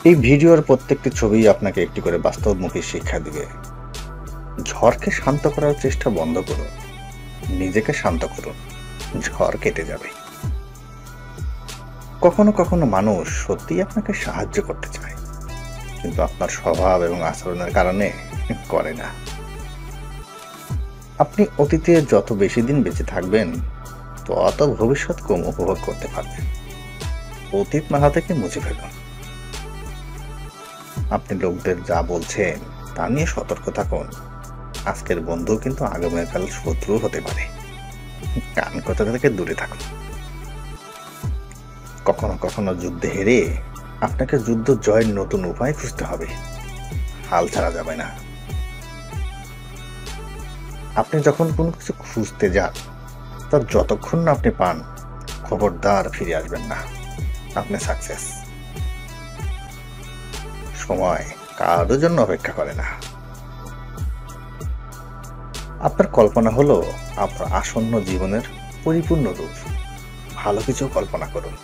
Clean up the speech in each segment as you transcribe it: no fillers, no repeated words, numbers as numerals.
এই ভিডিওর প্রত্যেকটি ছবি আপনাকে একটি করে বাস্তবমুখী শিক্ষা দিবে। ঝড়কে শান্ত করার চেষ্টা বন্ধ করুন, নিজেকে শান্ত করুন, ঝড় কেটে যাবে। কখনো কখনো মানুষ সত্যিই আপনাকে সাহায্য করতে চায়, কিন্তু আপনার স্বভাব এবং আচরণের কারণে করে না। আপনি অতীতে যত বেশি দিন বেঁচে থাকবেন, তত ভবিষ্যৎ কম উপভোগ করতে পারবেন। অতীত মাথা থেকে মুছে ফেলুন। আপনি লোকদের যা বলছেন তা নিয়ে সতর্ক থাকুন। আজকের বন্ধু কিন্তু আগামীকাল শত্রু হতে পারে। কান কথা থেকে দূরে থাকুন। কখনো কখনো যুদ্ধে হেরে আপনাকে যুদ্ধ জয়ের নতুন উপায় খুঁজতে হবে। হাল ছাড়া যাবে না। আপনি যখন কোনো কিছু খুঁজতে যান, তার যতক্ষণ না আপনি পান, খবরদার ফিরে আসবেন না। আপনি সাকসেস। সময় কারোর জন্য অপেক্ষা করে না। আপনার কল্পনা হলো আপনার আসন্ন জীবনের পরিপূর্ণ রূপ। ভালো কিছু কল্পনা করুন।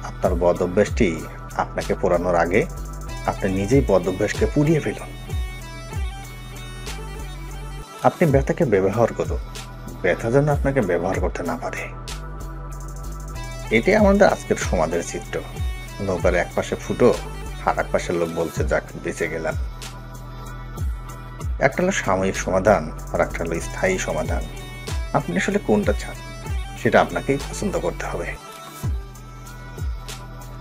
আপনার বদ অভ্যাসটি আপনাকে পোড়ানোর আগে আপনি নিজেই বদ অভ্যাসকে পুড়িয়ে ফেলুন। আপনি ব্যথাকে ব্যবহার করুন, ব্যথা যেন আপনাকে ব্যবহার করতে না পারে। এটাই আমাদের আজকের সমাজের চিত্র। নৌকার এক পাশে ফুটো, আর এক পাশের লোক বলছে যাক বেঁচে গেলাম। একটা হলো সাময়িক সমাধান, আর একটা হলো স্থায়ী সমাধান। আপনি আসলে কোনটা চান সেটা আপনাকেই পছন্দ করতে হবে।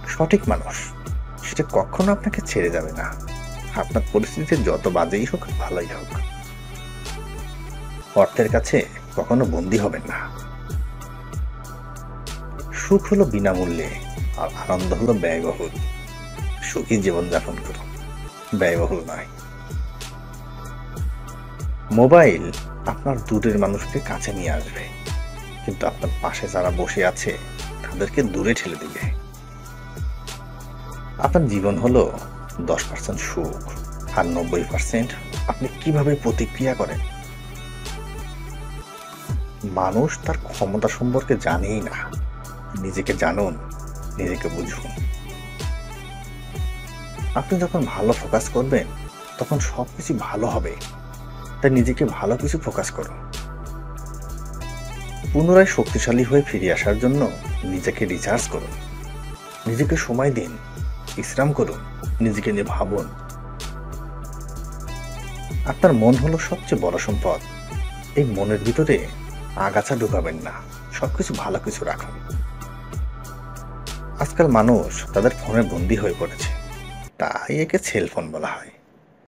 সঠিক মানুষ সেটা কখনো আপনাকে ছেড়ে যাবে না। আপনার পরিস্থিতি যত বাজেই হোক, ভালোই হোক। অর্থের কাছে কখনো বন্দী হবেন না। সুখ হলো বিনামূল্যে, আর আনন্দ হলো ব্যয়বহুল। সুখী জীবনযাপন করুন, ব্যয়বহুল নয়। মোবাইল আপনার দূরের মানুষকে কাছে নিয়ে আসবে, কিন্তু আপনার পাশে যারা বসে আছে তাদেরকে দূরে ঠেলে দিবে। আপনার জীবন হলো 10% সুখ, আর 90% আপনি কিভাবে প্রতিক্রিয়া করেন। মানুষ তার ক্ষমতা সম্পর্কে জানেই না। নিজেকে জানুন, নিজেকে বুঝুন। আপনি যখন ভালো ফোকাস করবেন, তখন সবকিছু ভালো হবে। তাই নিজেকে ভালো কিছু ফোকাস করুন। পুনরায় শক্তিশালী হয়ে ফিরে আসার জন্য নিজেকে রিচার্জ করুন। নিজেকে সময় দিন, বিশ্রাম করুন, নিজেকে নিয়ে ভাবুন। আপনার মন হলো সবচেয়ে বড় সম্পদ। এই মনের ভিতরে আগাছা ঢুকাবেন না, সবকিছু ভালো কিছু রাখুন। আজকাল মানুষ তাদের ফোনে বন্দী হয়ে পড়েছে, তাই একে সেলফোন বলা হয়।